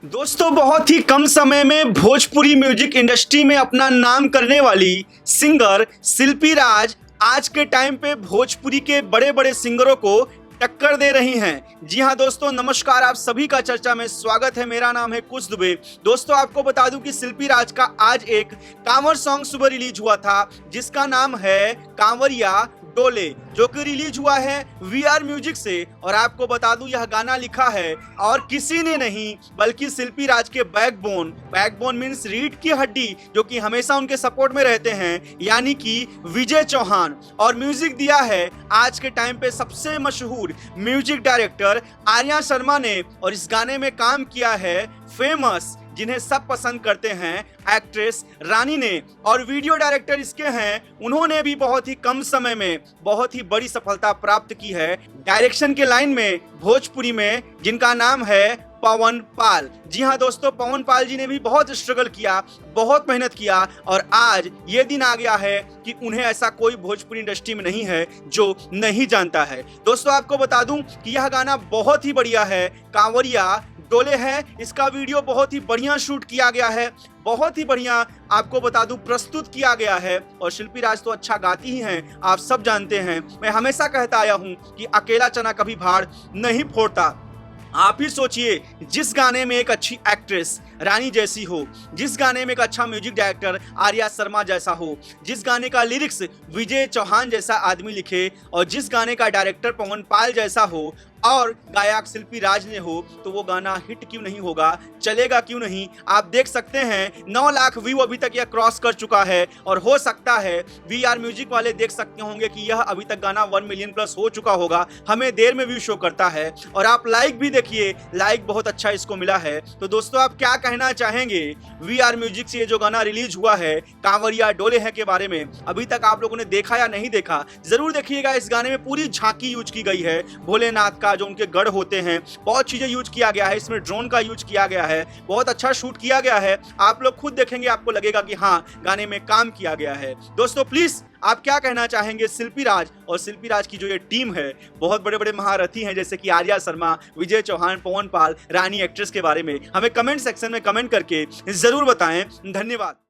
दोस्तों बहुत ही कम समय में भोजपुरी म्यूजिक इंडस्ट्री में अपना नाम करने वाली सिंगर शिल्पी राज आज के टाइम पे भोजपुरी के बड़े बड़े सिंगरों को टक्कर दे रही हैं। जी हां दोस्तों, नमस्कार, आप सभी का चर्चा में स्वागत है। मेरा नाम है कुश दुबे। दोस्तों आपको बता दूं कि शिल्पी राज का आज एक कांवर सॉन्ग सुबह रिलीज हुआ था जिसका नाम है कांवरिया डोले, जो कि रिलीज हुआ है वीआर म्यूजिक से। और आपको बता दूं यह गाना लिखा है और किसी ने नहीं बल्कि शिल्पी राज के बैकबोन मींस रीढ़ की हड्डी, जो कि हमेशा उनके सपोर्ट में रहते हैं, यानी कि विजय चौहान। और म्यूजिक दिया है आज के टाइम पे सबसे मशहूर म्यूजिक डायरेक्टर आर्या शर्मा ने। और इस गाने में काम किया है फेमस, जिन्हें सब पसंद करते हैं, एक्ट्रेस रानी ने। और वीडियो डायरेक्टर इसके हैं, उन्होंने भी बहुत ही कम समय में बहुत ही बड़ी सफलता प्राप्त की है डायरेक्शन के लाइन में भोजपुरी में, जिनका नाम है पवन पाल। जी हाँ दोस्तों, पवन पाल जी ने भी बहुत स्ट्रगल किया, बहुत मेहनत किया, और आज ये दिन आ गया है कि उन्हें ऐसा कोई भोजपुरी इंडस्ट्री में नहीं है जो नहीं जानता है। दोस्तों आपको बता दूं कि यह गाना बहुत ही बढ़िया है, कांवरिया डोले है। इसका वीडियो बहुत ही बढ़िया शूट किया गया है, बहुत ही बढ़िया आपको बता दूं प्रस्तुत किया गया है। और शिल्पी राज तो अच्छा गाती ही हैं, आप सब जानते हैं। मैं हमेशा कहता आया हूं कि अकेला चना कभी भाड़ नहीं फोड़ता। आप ही सोचिए, जिस गाने में एक अच्छी एक्ट्रेस रानी जैसी हो, जिस गाने में एक अच्छा म्यूजिक डायरेक्टर आर्या शर्मा जैसा हो, जिस गाने का लिरिक्स विजय चौहान जैसा आदमी लिखे, और जिस गाने का डायरेक्टर पवन पाल जैसा हो, और गायक शिल्पी राज ने हो, तो वो गाना हिट क्यों नहीं होगा, चलेगा क्यों नहीं। आप देख सकते हैं 9 लाख व्यू अभी तक यह क्रॉस कर चुका है। और हो सकता है वीआर म्यूजिक वाले देख सकते होंगे कि यह अभी तक गाना 1 मिलियन प्लस हो चुका होगा। हमें देर में व्यू शो करता है। और आप लाइक भी देखिए, लाइक बहुत अच्छा इसको मिला है। तो दोस्तों आप क्या कहना चाहेंगे वीआर म्यूजिक से ये जो गाना रिलीज हुआ है कांवरिया डोले है के बारे में? अभी तक आप लोगों ने देखा या नहीं देखा, जरूर देखिएगा। इस गाने में पूरी झांकी यूज की गई है भोलेनाथ का, जो उनके गढ़ होते हैं, बहुत चीजें यूज किया गया है। इसमें ड्रोन का यूज किया गया है, बहुत अच्छा शूट किया गया है। आप लोग खुद देखेंगे, आपको लगेगा कि हाँ गाने में काम किया गया है। दोस्तों प्लीज आप क्या कहना चाहेंगे शिल्पी राज और शिल्पी राज की जो ये टीम है, बहुत बड़े बड़े महारथी हैं जैसे कि आर्या शर्मा, विजय चौहान, पवन पाल, रानी एक्ट्रेस के बारे में? हमें कमेंट सेक्शन में कमेंट करके जरूर बताएं। धन्यवाद।